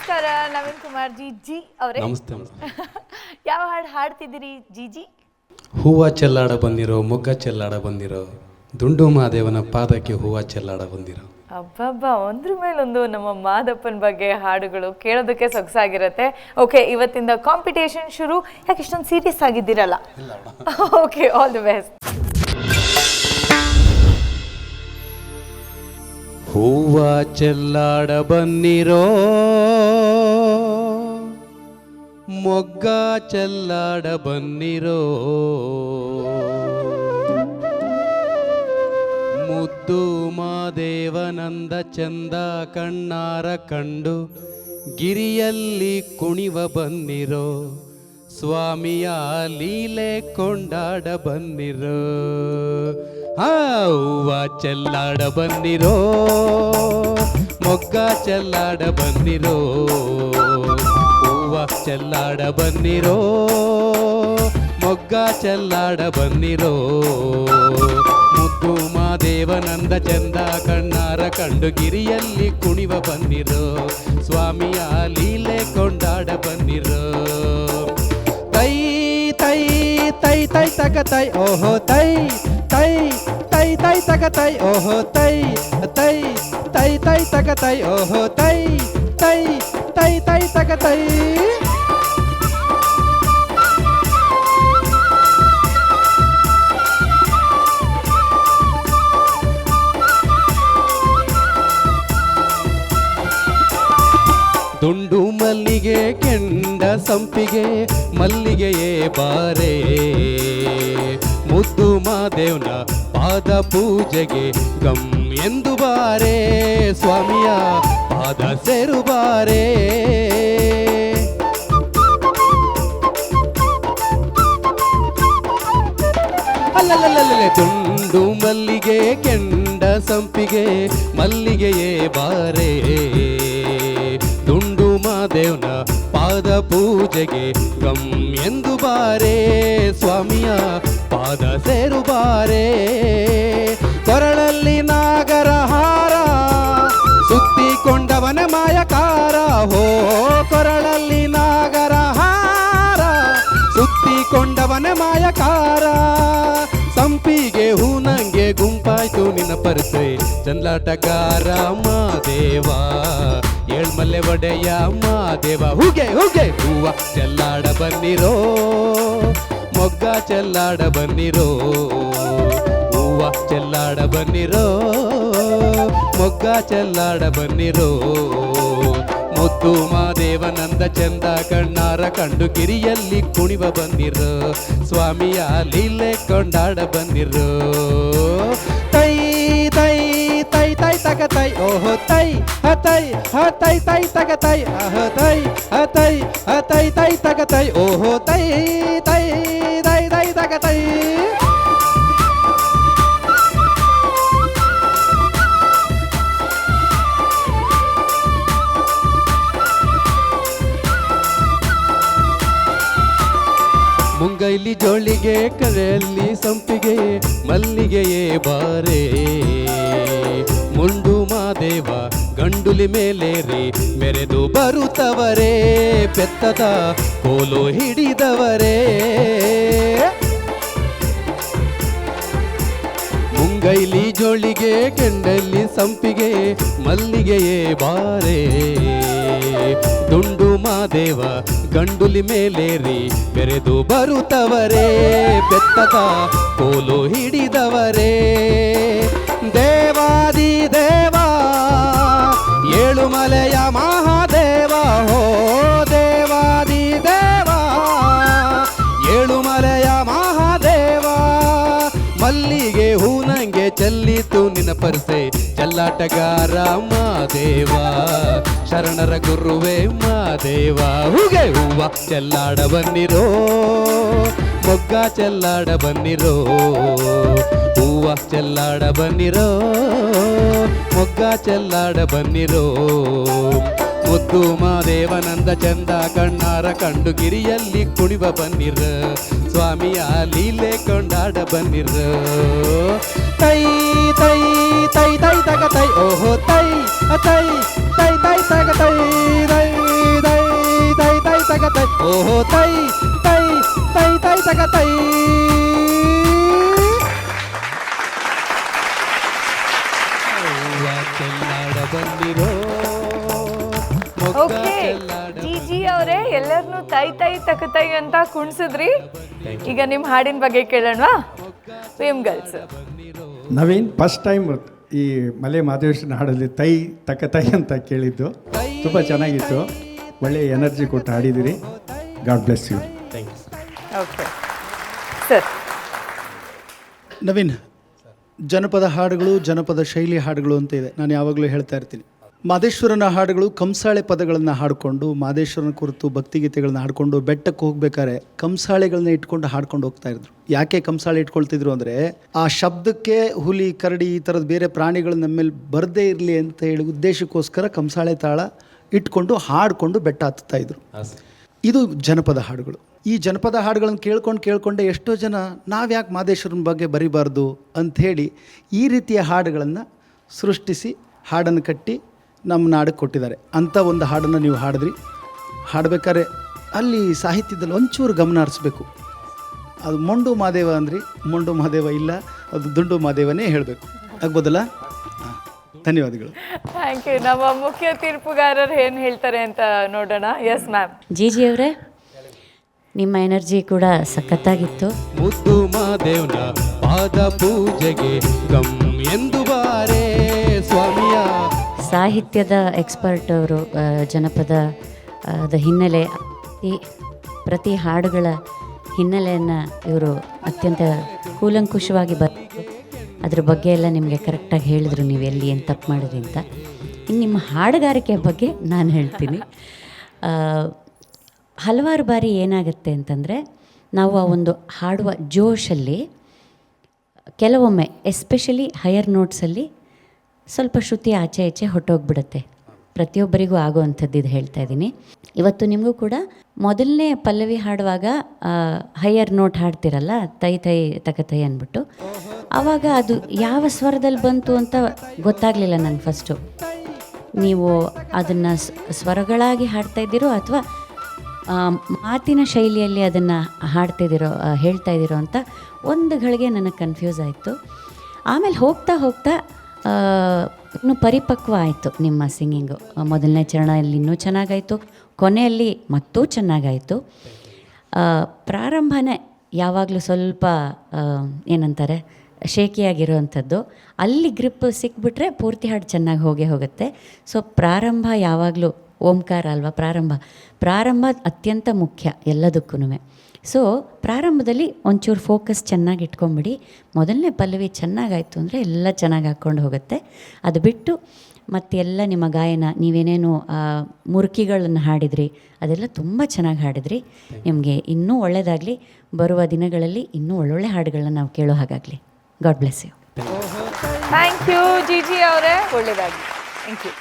ನಮಸ್ಕಾರ ನವೀನ್ ಕುಮಾರ್ ಜಿ ಅವರೇ. ನಮಸ್ತೆ. ಯಾವ ಹಾಡು ಹಾಡ್ತಿದ್ದೀರಿ ಜಿ? ಹೂವ ಚೆಲ್ಲಾಡ ಬಂದಿರೋ, ಮೊಗ್ಗ ಚೆಲ್ಲಾಡ ಬಂದಿರೋ, ದುಂಡು ಮಾದೇವನ ಪಾದಕ್ಕೆ ಹೂವ ಚೆಲ್ಲಾಡ ಬಂದಿರೋ. ಅಬ್ಬಬ್ಬ, ಒಂದ್ರ ಮೇಲೊಂದು ನಮ್ಮ ಮಾದಪ್ಪನ ಬಗ್ಗೆ ಹಾಡುಗಳು ಕೇಳೋದಕ್ಕೆ ಸೊಗಸಾಗಿರುತ್ತೆ. ಓಕೆ, ಇವತ್ತಿಂದ ಕಾಂಪಿಟೇಷನ್ ಶುರು. ಯಾಕೆ ಇಷ್ಟೊಂದು ಸೀರಿಯಸ್ ಆಗಿದ್ದೀರಲ್ಲ? Okay, all the best. ಹೂವ ಚೆಲ್ಲಾಡ ಬನ್ನಿರೋ, ಮೊಗ್ಗ ಚೆಲ್ಲಾಡ ಬನ್ನಿರೋ, ಮುದ್ದು ಮಾದೇವನಂದ ಚಂದ ಕಣ್ಣಾರ ಕಂಡು ಗಿರಿಯಲ್ಲಿ ಕುಣಿವ ಬನ್ನಿರೋ, ಸ್ವಾಮಿಯ ಲೀಲೆ ಕೊಂಡಾಡ ಬನ್ನಿರೋ. ಹೂವ ಚೆಲ್ಲಾಡ ಬನ್ನಿರೋ, ಮೊಗ್ಗ ಚೆಲ್ಲಾಡ ಬನ್ನಿರೋ, ಹೂವ ಚೆಲ್ಲಾಡ ಬನ್ನಿರೋ, ಮೊಗ್ಗ ಚೆಲ್ಲಾಡ ಬನ್ನಿರೋ, ಮುದ್ದು ಮಾದೇವನಂದ ಚಂದ ಕಣ್ಣಾರ ಕಂಡು ಗಿರಿಯಲ್ಲಿ ಕುಣಿವ ಬನ್ನಿರೋ, ಸ್ವಾಮಿಯ ಲೀಲೆ ಕೊಂಡಾಡ ಬನ್ನಿರೋ. ತೈ ತೈ ತೈ ತೈ ತಕ ತೈ ಓಹೋ ತೈ ತೈ ತೈ ತೈ ತಕ ತೈ ಓಹೋ ತೈ ತೈ ತೈ ತೈ ತಕ ತೈ ಓಹೋ ತೈ ತೈ ತೈ ತೈ ತಕ ತೈ. ದುಂಡು ಮಲ್ಲಿಗೆ ಕೆಂಡ ಸಂಪಿಗೆ ಮಲ್ಲಿಗೆಯೇ ಬಾರೆ, ಮುದ್ದು ಮಾದೇವನ ಪಾದ ಪೂಜೆಗೆ ಗಮ್ ಎಂದು ಬಾರೆ, ಸ್ವಾಮಿಯ ಪಾದ ಸೇರು ಬಾರೆ. ಅಲ್ಲಲ್ಲಲ್ಲೇ ದುಂಡು ಮಲ್ಲಿಗೆ ಕೆಂಡ ಸಂಪಿಗೆ ಮಲ್ಲಿಗೆಯೇ ಬಾರೆ, ದುಂಡು ಮಾದೇವನ ಪಾದ ಪೂಜೆಗೆ ಗಮ್ ಎಂದು ಬಾರೆ, ಸ್ವಾಮಿಯ ಪಾದ ಸೇರು ಬಾರೆ. ಕೊರಳಲ್ಲಿ ನಾಗರ ಹಾರ ಸುತ್ತಿಕೊಂಡವನ ಮಾಯಕಾರ, ಹೋ ಕೊರಳಲ್ಲಿ ನಾಗರ ಹಾರ ಸುತ್ತಿಕೊಂಡವನ ಮಾಯಕಾರ, ಸಂಪಿಗೆ ಹೂನಂಗೆ ಗುಂಪಾಯ್ತು ನಿನ್ನ ಪರಸೆ ಚಂದ್ಲಾಟಗಾರ ಮಾದೇವ, ಏಳ್ಮಲ್ಲೆ ಒಡೆಯ ಮಾದೇವ. ಹುಗೆ ಹುಗೆ ಹೂವ ಚೆಲ್ಲಾಡ ಬನ್ನಿರೋ, ಮೊಗ್ಗ ಚೆಲ್ಲಾಡ ಬನ್ನಿರೋ, ಹೂವ ಚೆಲ್ಲಾಡ ಬನ್ನಿರೋ, ಮೊಗ್ಗ ಚೆಲ್ಲಾಡ ಬನ್ನಿರೋ, ಮುದ್ದು ಮಾದೇವನಂದ ಚಂದ ಕಣ್ಣಾರ ಕಂಡು ಗಿರಿಯಲ್ಲಿ ಕುಣಿವ ಬನ್ನಿರೋ, ಸ್ವಾಮಿಯ ಲೀಲೆ ಕೊಂಡಾಡ ಬನ್ನಿರೋ. ತೈ ತೈ ತೈ ತೈ ತಕ ತೈ ಓಹೋ ತೈ ಹತೈ ಹತೈ ತೈ ತಕ ತೈ ಅಹ ತೈ ಹತೈ ಹತೈ ತೈ ತಕ ತೈ ಓಹೋ ತೈ ತೈ ತೈ ತೈ ತಕ ತೈ. ಮುಂಗೈಲಿ ಜೋಳಿಗೆ ಕರೆಯಲ್ಲಿ ಸಂಪಿಗೆ ಮಲ್ಲಿಗೆಯೇ ಬಾರೆ, ಮುಂಡು ಮಾದೇವ ಗಂಡುಲಿ ಮೇಲೇರಿ ಮೆರೆದು ಬರುತ್ತವರೇ, ಬೆತ್ತದ ಕೋಲು ಹಿಡಿದವರೇ. ಮುಂಗೈಲಿ ಜೋಳಿಗೆ ಕೆಂಡಲ್ಲಿ ಸಂಪಿಗೆ ಮಲ್ಲಿಗೆಯೇ ಬಾರೆ, ದುಂಡು ಮಾದೇವ ಗಂಡುಲಿ ಮೇಲೇರಿ ಬೆರೆದು ಬರುತ್ತವರೇ, ಬೆತ್ತದ ಕೋಲು ಹಿಡಿದವರೇ. ದೇವಾದಿ ದೇವ ಏಳುಮಲೆಯ ಮಹಾದೇವ, ಹೋ ದೇವಾದಿ ದೇವ ಏಳುಮಲೆಯ ಮಹಾದೇವ, ಮಲ್ಲಿಗೆ ಹೂನಂಗೆ ಚೆಲ್ಲಿತು ನಿನ್ನ ಪರ್ಸೆ ಚೆಲ್ಲಾಟಗಾರ ಮಾದೇವ, ಶರಣರ ಗುರುವೇ ಮಾದೇವ. ಹೂಗೆ ಹೂವ ಚೆಲ್ಲಾಡ ಬನ್ನಿರೋ, ಮೊಗ್ಗ ಚೆಲ್ಲಾಡ ಬನ್ನಿರೋ, ಹೂವ ಚೆಲ್ಲಾಡ ಬನ್ನಿರೋ, ಮೊಗ್ಗ ಚೆಲ್ಲಾಡ ಬನ್ನಿರೋ, ಮುದ್ದು ಮಾದೇವನಂದ ಚಂದ ಕಣ್ಣಾರ ಕಂಡು ಗಿರಿಯಲ್ಲಿ ಕುಣಿವ ಬನ್ನಿರ, ಸ್ವಾಮಿಯ ಲೀಲೆ ಕೊಂಡಾಡ ಬನ್ನಿರ. ತೈ ತೈ ತೈ ತೈ ತಗ ತೈ ಓಹೋ ತೈ ತೈ ತೈ ತೈ ತಗ ತೈ ತೈ ಓಹೋ ತೈ ತೈ ತೈ ತೈ ತಕ ತೈ. ಹೂವ ಚೆಲ್ಲಾಡ ಬಂದಿರೋ ಮೊಗ್ಗ ಓಕೆ ಚೆಲ್ಲಾಡ. ಜಿಜಿ ಅವರೇ ಎಲ್ಲರನ್ನೂ ತೈ ತೈ ತಕ ತೈ ಅಂತ ಕುಣಿಸಿದ್ರಿ. ಈಗ ನಿಮ್ಮ ಹಾಡಿನ ಬಗ್ಗೆ ಕೇಳೋಣವಾ? ವಿಮ್ ಗರ್ಲ್ಸ್. ನವೀನ್ ಫಸ್ಟ್ ಟೈಮ್ ಈ ಮಲೆ ಮಾದೇಶ್ವರನ ಹಾಡಲ್ಲಿ ತೈ ತಕ ತೈ ಅಂತ ಕೇಳಿದ್ದು ತುಂಬ ಚೆನ್ನಾಗಿತ್ತು. ಒಳ್ಳೆಯ ಎನರ್ಜಿ ಕೊಟ್ಟು ಹಾಡಿದಿರಿ. God bless you. Okay sir. Naveen, ಜನಪದ ಹಾಡುಗಳು, ಜನಪದ ಶೈಲಿ ಹಾಡುಗಳು ಅಂತ ಇದೆ. ನಾನು ಯಾವಾಗಲೂ ಹೇಳ್ತಾ ಇರ್ತೀನಿ, ಮಾದೇಶ್ವರನ ಹಾಡುಗಳು ಕಂಸಾಳೆ ಪದಗಳನ್ನು ಹಾಡಿಕೊಂಡು, ಮಾದೇಶ್ವರನ ಕುರಿತು ಭಕ್ತಿಗೀತೆಗಳನ್ನ ಹಾಡಿಕೊಂಡು ಬೆಟ್ಟಕ್ಕೆ ಹೋಗ್ಬೇಕಾದ್ರೆ ಕಂಸಾಳೆಗಳನ್ನ ಇಟ್ಕೊಂಡು ಹಾಡ್ಕೊಂಡು ಹೋಗ್ತಾ ಇದ್ರು. ಯಾಕೆ ಕಂಸಾಳೆ ಇಟ್ಕೊಳ್ತಿದ್ರು ಅಂದರೆ, ಆ ಶಬ್ದಕ್ಕೆ ಹುಲಿ, ಕರಡಿ ಈ ಥರದ ಬೇರೆ ಪ್ರಾಣಿಗಳು ನಮ್ಮ ಮೇಲೆ ಬರದೇ ಇರಲಿ ಅಂತ ಹೇಳಿ ಉದ್ದೇಶಕ್ಕೋಸ್ಕರ ಕಂಸಾಳೆ ತಾಳ ಇಟ್ಕೊಂಡು ಹಾಡಿಕೊಂಡು ಬೆಟ್ಟ ಹತ್ತುತ್ತಾ ಇದ್ರು. ಇದು ಜನಪದ ಹಾಡುಗಳು. ಈ ಜನಪದ ಹಾಡುಗಳನ್ನು ಕೇಳ್ಕೊಂಡೆ ಎಷ್ಟೋ ಜನ ನಾವ್ಯಾಕೆ ಮಾದೇಶ್ವರನ ಬಗ್ಗೆ ಬರಿಬಾರ್ದು ಅಂಥೇಳಿ ಈ ರೀತಿಯ ಹಾಡುಗಳನ್ನು ಸೃಷ್ಟಿಸಿ ಹಾಡನ್ನು ಕಟ್ಟಿ ನಮ್ಮ ನಾಡಿಗೆ ಕೊಟ್ಟಿದ್ದಾರೆ. ಅಂಥ ಒಂದು ಹಾಡನ್ನು ನೀವು ಹಾಡಬೇಕಾದ್ರೆ ಅಲ್ಲಿ ಸಾಹಿತ್ಯದಲ್ಲಿ ಒಂಚೂರು ಗಮನ ಹರಿಸ್ಬೇಕು. ಅದು ಮೊಂಡು ಮಾದೇವ ಅಂದ್ರಿ, ಮೊಂಡು ಮಾದೇವ ಇಲ್ಲ, ಅದು ದುಂಡು ಮಾದೇವನೇ ಹೇಳಬೇಕು. ಆಗ್ಬೋದಲ್ಲ? ಧನ್ಯವಾದಗಳು. Thank you. ನಮ್ಮ ಮುಖ್ಯ ತೀರ್ಪುಗಾರರು ಏನು ಹೇಳ್ತಾರೆ ಅಂತ ನೋಡೋಣ. Yes ma'am. ಜಿಜಿ ಅವರೇ, ನಿಮ್ಮ ಎನರ್ಜಿ ಕೂಡ ಸಖತ್ತಾಗಿತ್ತು. ಮುದ್ದು ಮಾದೇವನ ಪಾದ ಪೂಜೆಗೆ ಗಮ್ ಎಂದು ಬಾರೇ ಸ್ವಾಮಿಯ. ಸಾಹಿತ್ಯದ ಎಕ್ಸ್ಪರ್ಟ್ ಅವರು. ಜನಪದ ಹಿನ್ನೆಲೆ, ಪ್ರತಿ ಹಾಡುಗಳ ಹಿನ್ನೆಲೆಯನ್ನು ಇವರು ಅತ್ಯಂತ ಕೂಲಂಕುಷವಾಗಿ ಅದ್ರ ಬಗ್ಗೆ ಎಲ್ಲ ನಿಮಗೆ ಕರೆಕ್ಟಾಗಿ ಹೇಳಿದ್ರು, ನೀವು ಎಲ್ಲಿ ಏನು ತಪ್ಪು ಮಾಡಿದ್ರಿ ಅಂತ. ಇನ್ನು ನಿಮ್ಮ ಹಾಡುಗಾರಿಕೆ ಬಗ್ಗೆ ನಾನು ಹೇಳ್ತೀನಿ. ಹಲವಾರು ಬಾರಿ ಏನಾಗುತ್ತೆ ಅಂತಂದರೆ, ನಾವು ಆ ಒಂದು ಹಾಡುವ ಜೋಶಲ್ಲಿ ಕೆಲವೊಮ್ಮೆ ಎಸ್ಪೆಷಲಿ ಹೈಯರ್ ನೋಟ್ಸಲ್ಲಿ ಸ್ವಲ್ಪ ಶ್ರುತಿ ಆಚೆ ಈಚೆ ಹೊಟ್ಟೋಗ್ಬಿಡುತ್ತೆ. ಪ್ರತಿಯೊಬ್ಬರಿಗೂ ಆಗೋವಂಥದ್ದು ಇದು ಹೇಳ್ತಾ ಇದ್ದೀನಿ. ಇವತ್ತು ನಿಮಗೂ ಕೂಡ ಮೊದಲನೇ ಪಲ್ಲವಿ ಹಾಡುವಾಗ ಹೈಯರ್ ನೋಟ್ ಹಾಡ್ತಿರಲ್ಲ, ತೈ ತೈ ತಕ ತೈ ಅಂದ್ಬಿಟ್ಟು, ಆವಾಗ ಅದು ಯಾವ ಸ್ವರದಲ್ಲಿ ಬಂತು ಅಂತ ಗೊತ್ತಾಗಲಿಲ್ಲ ನನಗೆ ಫಸ್ಟು. ನೀವು ಅದನ್ನು ಸ್ವರಗಳಾಗಿ ಹಾಡ್ತಾ ಇದ್ದೀರೋ ಅಥವಾ ಮಾತಿನ ಶೈಲಿಯಲ್ಲಿ ಅದನ್ನು ಹೇಳ್ತಾ ಇದ್ದೀರೋ ಅಂತ ಒಂದು ಗಳಿಗೆ ನನಗೆ ಕನ್ಫ್ಯೂಸ್ ಆಯಿತು. ಆಮೇಲೆ ಹೋಗ್ತಾ ಹೋಗ್ತಾ ಇನ್ನೂ ಪರಿಪಕ್ವ ಆಯಿತು ನಿಮ್ಮ ಸಿಂಗಿಂಗು. ಮೊದಲನೇ ಚರಣದಲ್ಲಿ ಇನ್ನೂ ಚೆನ್ನಾಗಾಯಿತು, ಕೊನೆಯಲ್ಲಿ ಮತ್ತೂ ಚೆನ್ನಾಗಾಯಿತು. ಪ್ರಾರಂಭನೇ ಯಾವಾಗಲೂ ಸ್ವಲ್ಪ ಏನಂತಾರೆ, ಶೇಕಿಯಾಗಿರೋವಂಥದ್ದು. ಅಲ್ಲಿ ಗ್ರಿಪ್ ಸಿಕ್ಬಿಟ್ರೆ ಪೂರ್ತಿ ಹಾಡು ಚೆನ್ನಾಗಿ ಹೋಗುತ್ತೆ. ಸೊ ಪ್ರಾರಂಭ ಯಾವಾಗಲೂ ಓಂಕಾರ ಅಲ್ವಾ, ಪ್ರಾರಂಭ ಅತ್ಯಂತ ಮುಖ್ಯ ಎಲ್ಲದಕ್ಕೂ. ಸೊ ಪ್ರಾರಂಭದಲ್ಲಿ ಒಂಚೂರು ಫೋಕಸ್ ಚೆನ್ನಾಗಿ ಇಟ್ಕೊಂಬಿಡಿ. ಮೊದಲನೇ ಪಲ್ಲವಿ ಚೆನ್ನಾಗಾಯಿತು ಅಂದರೆ ಎಲ್ಲ ಚೆನ್ನಾಗಿ ಹಾಕ್ಕೊಂಡು ಹೋಗುತ್ತೆ. ಅದು ಬಿಟ್ಟು ಮತ್ತೆಲ್ಲ ನಿಮ್ಮ ಗಾಯನ, ನೀವೇನೇನು ಮುರುಕಿಗಳನ್ನು ಹಾಡಿದ್ರಿ ಅದೆಲ್ಲ ತುಂಬ ಚೆನ್ನಾಗಿ ಹಾಡಿದ್ರಿ. ನಿಮಗೆ ಇನ್ನೂ ಒಳ್ಳೆಯದಾಗಲಿ. ಬರುವ ದಿನಗಳಲ್ಲಿ ಇನ್ನೂ ಒಳ್ಳೊಳ್ಳೆ ಹಾಡುಗಳನ್ನ ನಾವು ಕೇಳೋ ಹಾಗಾಗಲಿ. God bless you. Thank you Jiji ಅವರೇ. ಒಳ್ಳೆಯದಾಗಲಿ. Thank you.